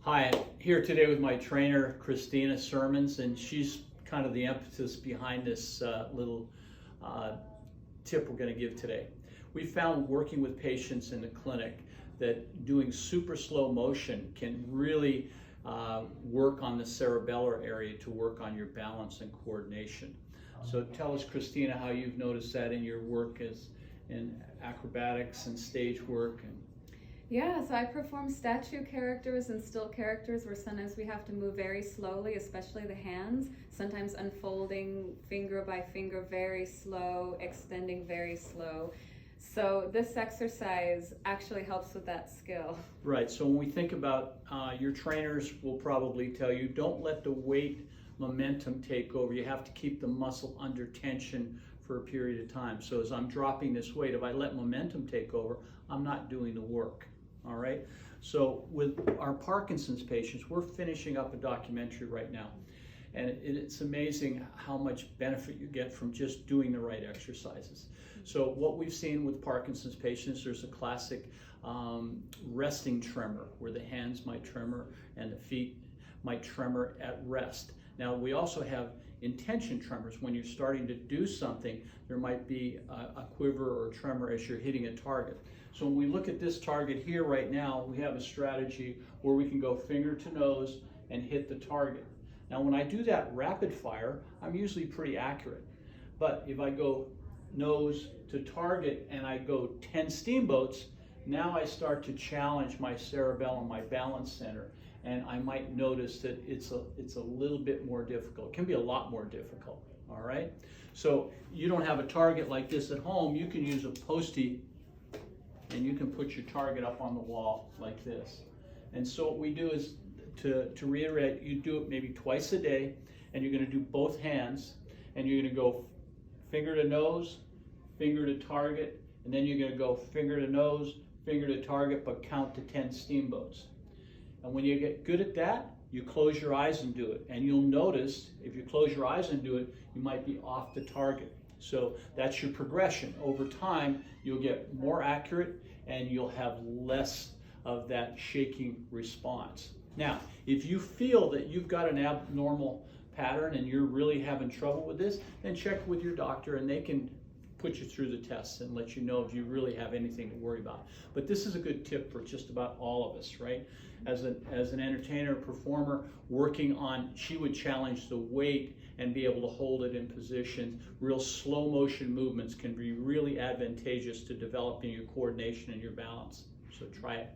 Hi, I'm here today with my trainer, Christina Sermons, and she's kind of the impetus behind this little tip we're going to give today. We found working with patients in the clinic that doing super slow motion can really work on the cerebellar area to work on your balance and coordination. So tell us, Christina, how you've noticed that in your work as in acrobatics and stage work. Yeah, so I perform statue characters and still characters where sometimes we have to move very slowly, especially the hands, sometimes unfolding finger by finger very slow, extending very slow. So this exercise actually helps with that skill. Right, so when we think about your trainers will probably tell you, don't let the weight momentum take over. You have to keep the muscle under tension for a period of time. So as I'm dropping this weight, if I let momentum take over, I'm not doing the work. All right, so with our Parkinson's patients, we're finishing up a documentary right now, and it's amazing how much benefit you get from just doing the right exercises. So what we've seen with Parkinson's patients, there's a classic resting tremor where the hands might tremor and the feet might tremor at rest. Now we also have intention tremors. When you're starting to do something, there might be a quiver or a tremor as you're hitting a target. So when we look at this target here right now, we have a strategy where we can go finger to nose and hit the target. Now when I do that rapid fire, I'm usually pretty accurate. But if I go nose to target and I go 10 steamboats, now I start to challenge my cerebellum, my balance center, and I might notice that it's a little bit more difficult. It can be a lot more difficult, all right? So you don't have a target like this at home, you can use a Post-it and you can put your target up on the wall like this. And so what we do is, to reiterate, you do it maybe twice a day, and you're gonna do both hands, and you're gonna go finger to nose, finger to target, and then you're gonna go finger to nose, finger to target, but count to 10 steamboats. And when you get good at that, you close your eyes and do it. And you'll notice, if you close your eyes and do it, you might be off the target. So that's your progression. Over time, you'll get more accurate and you'll have less of that shaking response. Now, if you feel that you've got an abnormal pattern and you're really having trouble with this, then check with your doctor and they can put you through the tests and let you know if you really have anything to worry about. But this is a good tip for just about all of us, right? As an entertainer, performer, working on, she would challenge the weight and be able to hold it in position. Real slow motion movements can be really advantageous to developing your coordination and your balance. So try it.